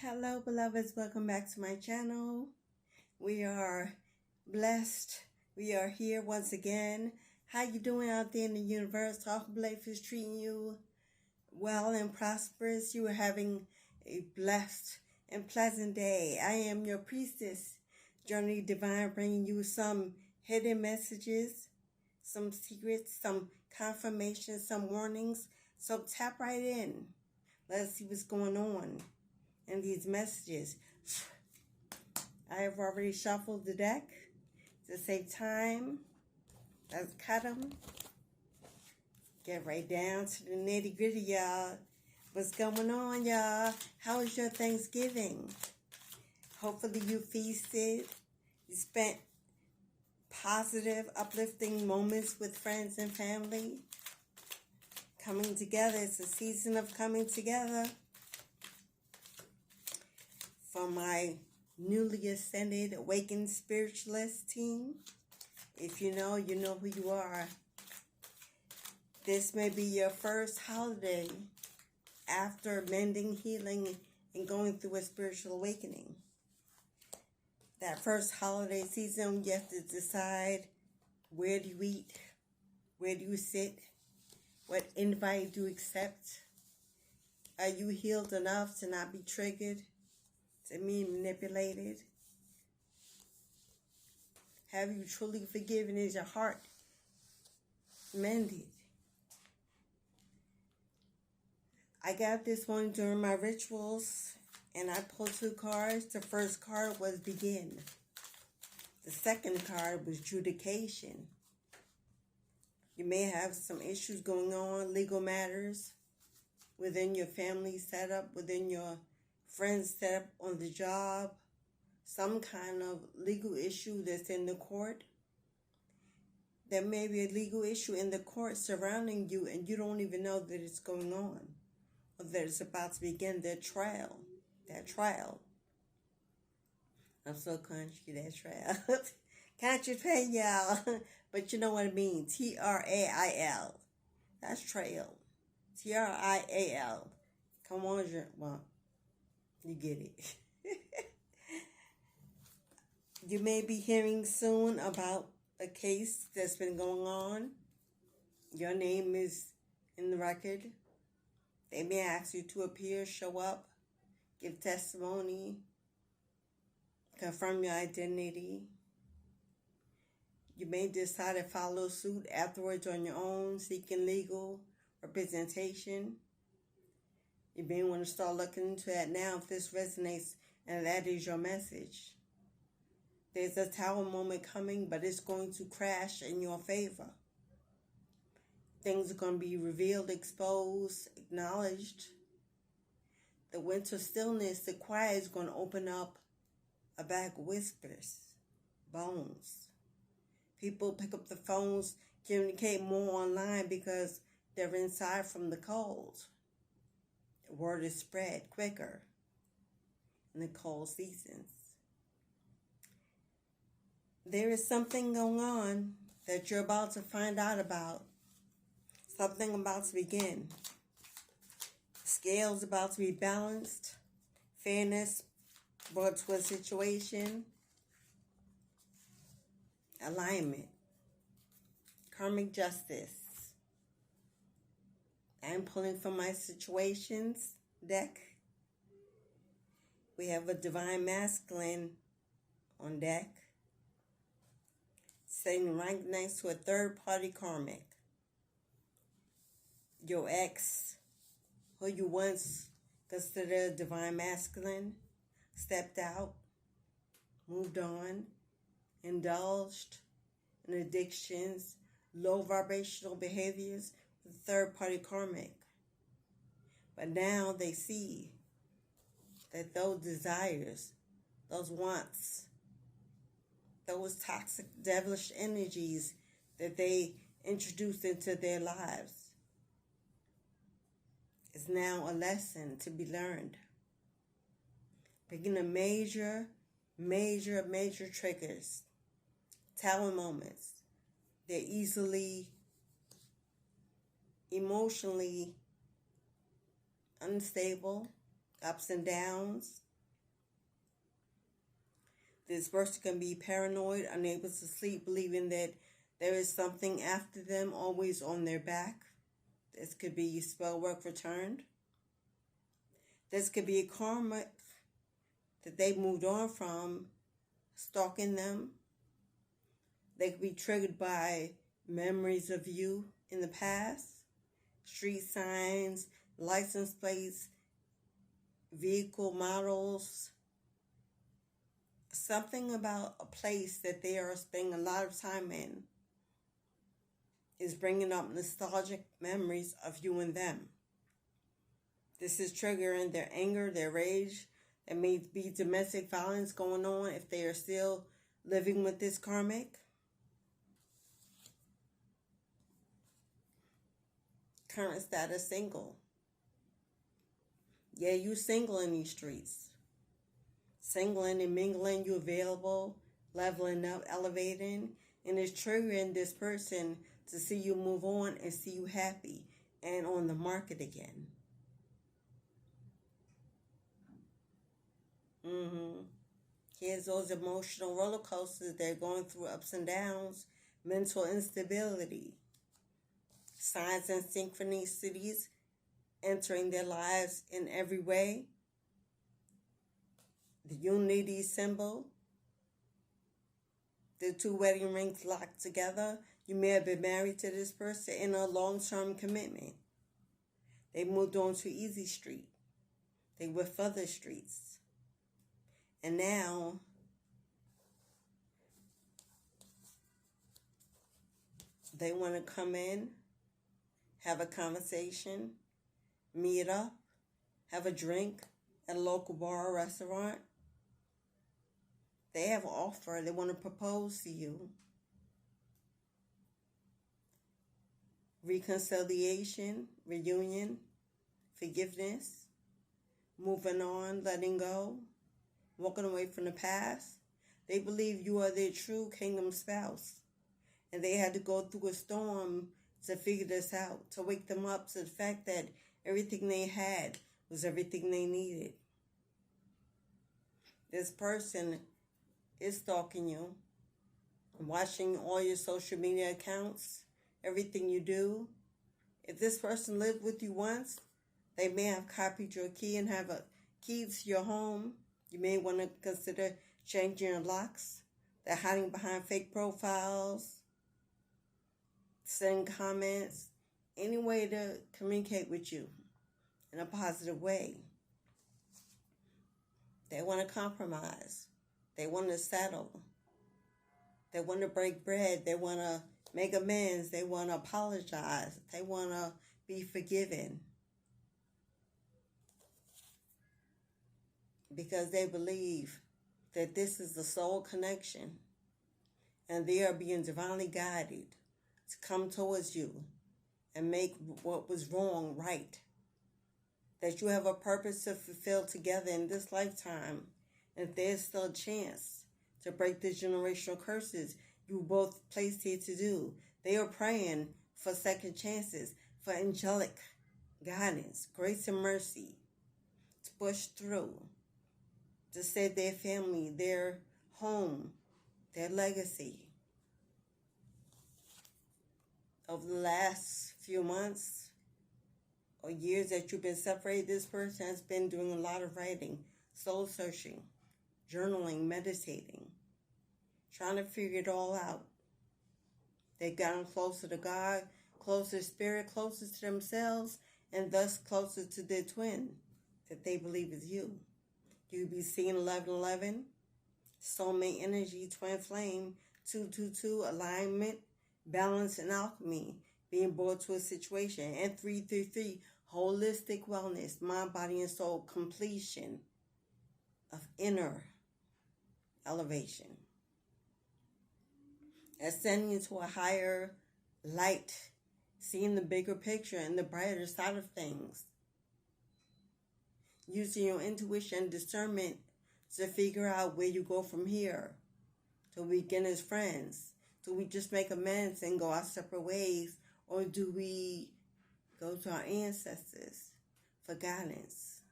Hello, beloveds. Welcome back to my channel. We are blessed. We are here once again. How you doing out there in the universe? Hope life is treating you well and prosperous. You are having a blessed and pleasant day. I am your priestess, Journey Divine, bringing you some hidden messages, some secrets, some confirmations, some warnings. So tap right in. Let's see what's going on in these messages. I have already shuffled the deck to save time. Let's cut them. Get right down to the nitty gritty, y'all. What's going on, y'all? How was your Thanksgiving? Hopefully you feasted. You spent positive, uplifting moments with friends and family. Coming together. It's a season of coming together. For my newly ascended, awakened spiritualist team, if you know who you are. This may be your first holiday after mending, healing, and going through a spiritual awakening. That first holiday season, you have to decide, where do you eat? Where do you sit? What invite do you accept? Are you healed enough to not be triggered? To be manipulated? Have you truly forgiven? Is your heart mended? I got this one during my rituals, and I pulled 2 cards. The first card was begin. The second card was judication. You may have some issues going on, legal matters within your family setup, within your friends set up on the job, some kind of legal issue that's in the court. There may be a legal issue in the court surrounding you, and you don't even know that it's going on, or that it's about to begin their trial. That trial. I'm so country, that trial. Country pay, y'all. But you know what I mean. T-R-A-I-L. That's trail. T-R-I-A-L. Come on, well, you get it. You may be hearing soon about a case that's been going on. Your name is in the record. They may ask you to appear, show up, give testimony, confirm your identity. You may decide to follow suit afterwards on your own, seeking legal representation. You may want to start looking into that now if this resonates and that is your message. There's a tower moment coming, but it's going to crash in your favor. Things are going to be revealed, exposed, acknowledged. The winter stillness, the quiet is going to open up a bag of whispers, bones. People pick up the phones, communicate more online because they're inside from the cold. Word is spread quicker in the cold seasons. There is something going on that you're about to find out about. Something about to begin. Scales about to be balanced. Fairness brought to a situation. Alignment. Karmic justice. I'm pulling from my situations deck. We have a divine masculine on deck, sitting right next to a third-party karmic. Your ex, who you once considered divine masculine, stepped out, moved on, indulged in addictions, low vibrational behaviors, third-party karmic. But now they see that those desires, those wants, those toxic, devilish energies that they introduced into their lives is now a lesson to be learned. Picking a major triggers, tower moments. They're easily emotionally unstable, ups and downs, This person can be paranoid, unable to sleep, believing that there is something after them, always on their back. This could be spell work returned. This could be a karmic that they moved on from, stalking them. They could be triggered by memories of you in the past, street signs, license plates, vehicle models, something about a place that they are spending a lot of time in is bringing up nostalgic memories of you and them. This is triggering their anger, their rage. There may be domestic violence going on if they are still living with this karmic. Current status single. Yeah, you single in these streets. Singling and mingling, you available, leveling up, elevating, and it's triggering this person to see you move on and see you happy and on the market again. Here's those emotional roller coasters. They're going through ups and downs, mental instability, signs and synchronicities entering their lives in every way. The unity symbol, the two wedding rings locked together. You may have been married to this person in a long-term commitment. They moved on to Easy Street. They were further streets. And now they want to come in, have a conversation, meet up, have a drink at a local bar or restaurant. They have an offer. They want to propose to you. Reconciliation, reunion, forgiveness, moving on, letting go, walking away from the past. They believe you are their true kingdom spouse. And they had to go through a storm to figure this out, to wake them up to the fact that everything they had was everything they needed. This person is stalking you, watching all your social media accounts, everything you do. If this person lived with you once, they may have copied your key and have a key to your home. You may want to consider changing your locks. They're hiding behind fake profiles, sending comments, any way to communicate with you in a positive way. They want to compromise. They want to settle. They want to break bread. They want to make amends. They want to apologize. They want to be forgiven. Because they believe that this is the soul connection and they are being divinely guided to come towards you and make what was wrong right. That you have a purpose to fulfill together in this lifetime. And if there's still a chance to break the generational curses you were both placed here to do, they are praying for second chances, for angelic guidance, grace and mercy to push through, to save their family, their home, their legacy. Over the last few months or years that you've been separated, this person has been doing a lot of writing, soul searching, journaling, meditating, trying to figure it all out. They've gotten closer to God, closer to spirit, closer to themselves, and thus closer to their twin that they believe is you. You'll be seeing 1111, soulmate energy, twin flame, 222, alignment, balance, and alchemy, being brought to a situation, and 333, holistic wellness, mind, body, and soul, completion of inner elevation. Ascending into a higher light, seeing the bigger picture and the brighter side of things. Using your intuition and discernment to figure out where you go from here. Do we begin as friends? Do we just make amends and go our separate ways? Or do we go to our ancestors for guidance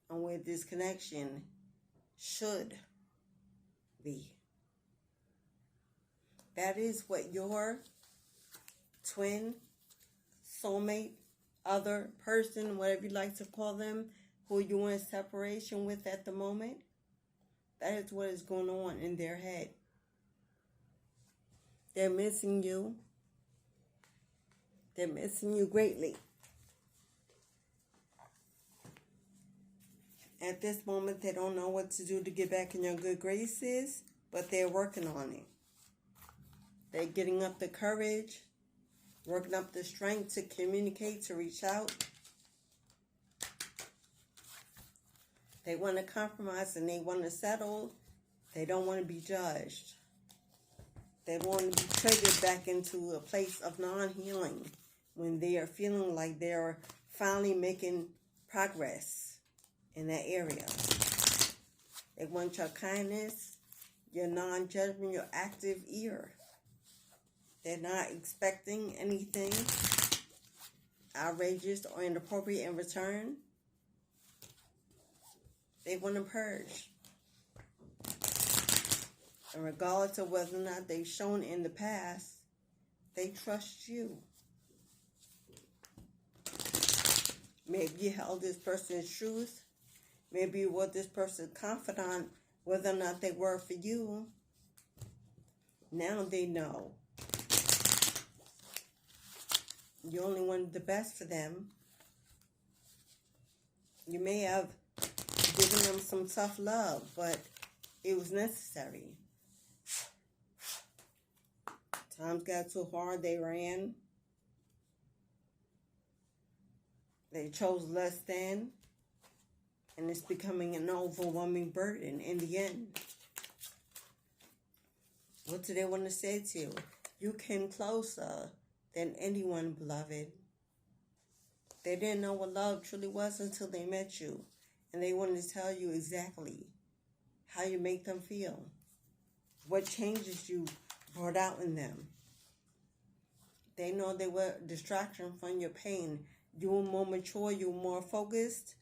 on where this connection should be. That is what your twin, soulmate, other person, whatever you like to call them, who you're in separation with at the moment, that is what is going on in their head. They're missing you. They're missing you greatly. At this moment, they don't know what to do to get back in your good graces, but they're working on it. They're getting up the courage, working up the strength to communicate, to reach out. They want to compromise and they want to settle. They don't want to be judged. They want to be triggered back into a place of non-healing when they are feeling like they're finally making progress in that area. They want your kindness, your non-judgment, your active ear. They're not expecting anything outrageous or inappropriate in return. They want to purge. And regardless of whether or not they've shown in the past, they trust you. Maybe you held this person's truth. Maybe you were this person's confidant, whether or not they were for you. Now they know. You only wanted the best for them. You may have given them some tough love, but it was necessary. Times got too hard, they ran. They chose less than, and it's becoming an overwhelming burden in the end. What do they want to say to you? You came closer than anyone, beloved. They didn't know what love truly was until they met you. And they wanted to tell you exactly how you make them feel. What changes you brought out in them. They know they were a distraction from your pain. You were more mature, you were more focused.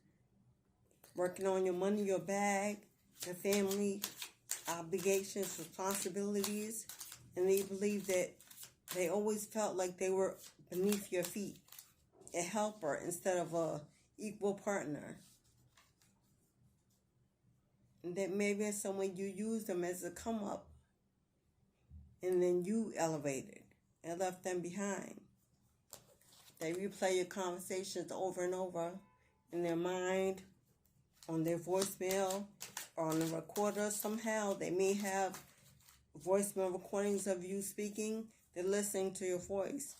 Working on your money, your bag, your family, obligations, responsibilities. And they believed that they always felt like they were beneath your feet. A helper instead of a equal partner. And that maybe in some way you used them as a come up. And then you elevated and left them behind. They replay your conversations over and over in their mind, on their voicemail, or on the recorder. Somehow they may have voicemail recordings of you speaking. They're listening to your voice.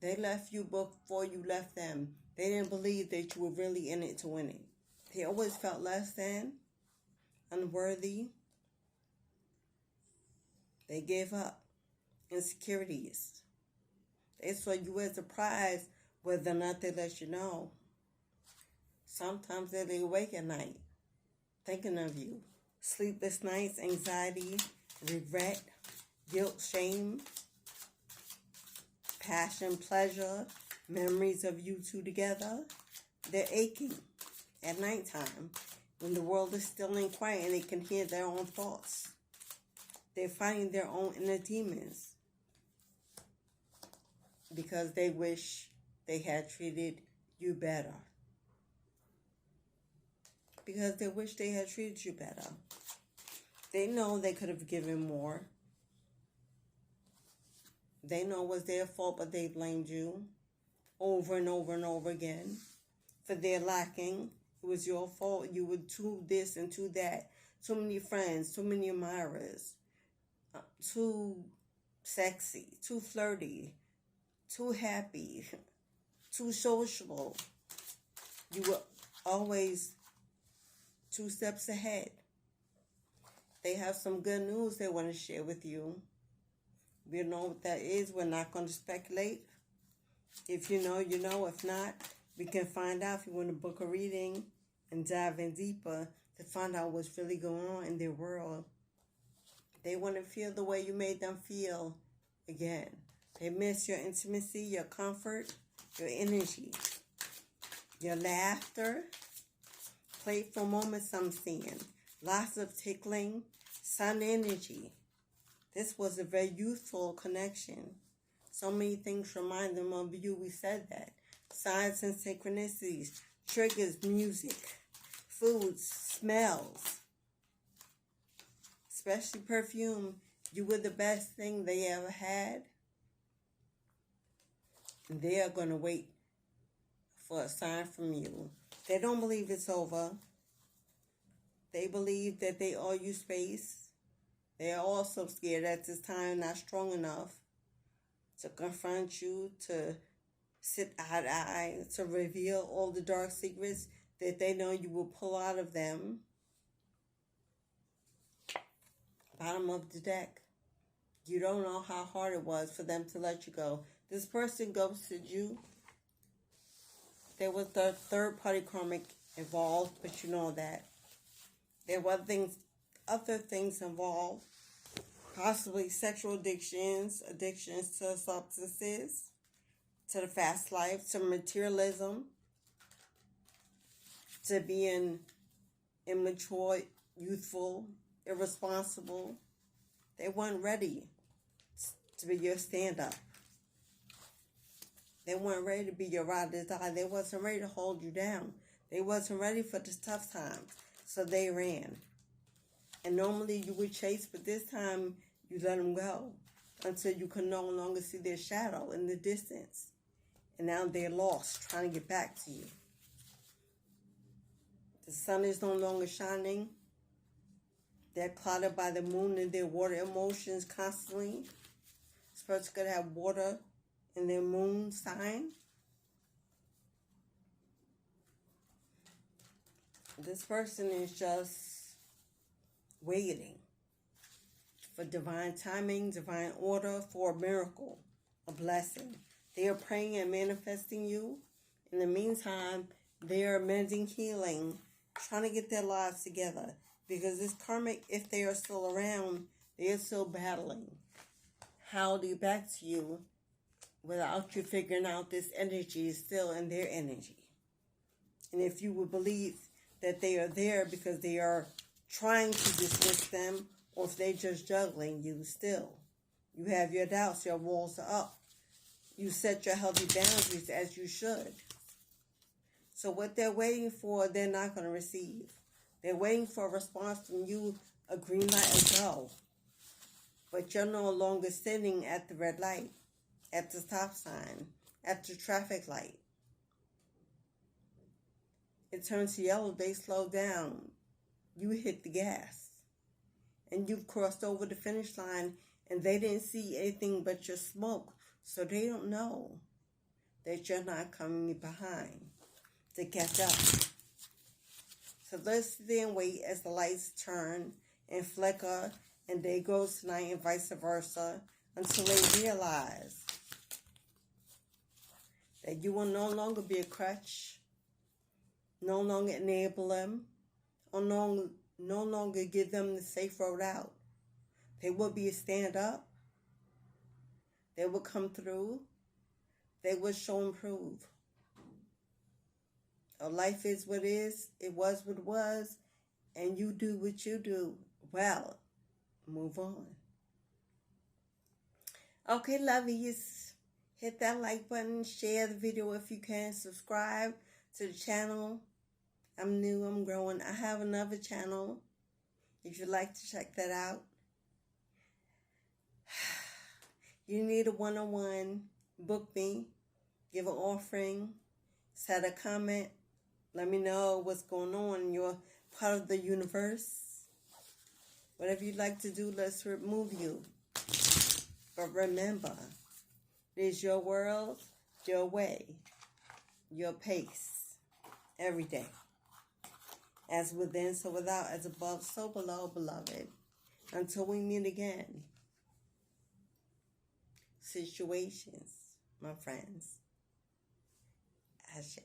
They left you before you left them. They didn't believe that you were really in it to win it. They always felt less than, unworthy. They gave up. Insecurities. They saw you as a prize, whether or not they let you know. Sometimes they lay awake at night, thinking of you. Sleepless nights, anxiety, regret, guilt, shame, passion, pleasure, memories of you two together. They're aching at nighttime when the world is still and quiet and they can hear their own thoughts. They're fighting their own inner demons because they wish they had treated you better. Because they wish they had treated you better. They know they could have given more. They know it was their fault, but they blamed you over and over and over again for their lacking. It was your fault. You were too this and too that. Too many friends, too many admirers. Too sexy, too flirty, too happy, too sociable. You were always 2 steps ahead. They have some good news they want to share with you. We don't know what that is. We're not going to speculate. If you know, you know. If not, we can find out if you want to book a reading and dive in deeper to find out what's really going on in their world. They want to feel the way you made them feel again. They miss your intimacy, your comfort, your energy, your laughter, playful moments I'm seeing. Lots of tickling, Sun energy. This was a very youthful connection. So many things remind them of you. We said that. Signs and synchronicities. Triggers, music. Foods, smells. Especially perfume. You were the best thing they ever had. And they are going to wait for a sign from you. They don't believe it's over. They believe that they owe you space. They are also scared at this time, not strong enough to confront you, to sit eye to eye, to reveal all the dark secrets that they know you will pull out of them. Bottom of the deck. You don't know how hard it was for them to let you go. This person ghosted you. There was the third-party karmic involved, but you know that. There were other things involved. Possibly sexual addictions to substances, to the fast life, to materialism, to being immature, youthful, irresponsible. They weren't ready to be your stand-up. They weren't ready to be your ride or die. They wasn't ready to hold you down. They wasn't ready for the tough times. So they ran. And normally you would chase, but this time you let them go until you can no longer see their shadow in the distance. And now they're lost, trying to get back to you. The sun is no longer shining. They're clouded by the moon and their water emotions constantly. This person could have water in their moon sign. This person is just waiting for divine timing, divine order, for a miracle, a blessing. They are praying and manifesting you. In the meantime, they are mending, healing, trying to get their lives together. Because this karmic, if they are still around, they are still battling how to get back to you without you figuring out this energy is still in their energy. And if you would believe that they are there because they are trying to dismiss them, or if they're just juggling you still. You have your doubts, your walls are up. You set your healthy boundaries as you should. So what they're waiting for, they're not going to receive. They're waiting for a response from you, a green light, and go. But you're no longer sitting at the red light, at the stop sign, at the traffic light. It turns yellow, they slow down. You hit the gas. And you've crossed over the finish line, and they didn't see anything but your smoke. So they don't know that you're not coming behind to catch up. So let's sit there and wait as the lights turn and flicker, and day goes to night and vice versa, until they realize that you will no longer be a crutch, no longer enable them, or no longer give them the safe road out. They will be a stand-up. They will come through. They will show and prove. Life is what is. It was what it was. And you do what you do. Well, move on. Okay, lovies. Hit that like button. Share the video if you can. Subscribe to the channel. I'm new, I'm growing. I have another channel if you'd like to check that out. You need a one-on-one, book me, give an offering, set a comment, let me know what's going on. You're part of the universe. Whatever you'd like to do, let's move you. But remember, it is your world, your way, your pace, every day. As within, so without, as above, so below, beloved. Until we meet again. Situations, my friends. Ashe.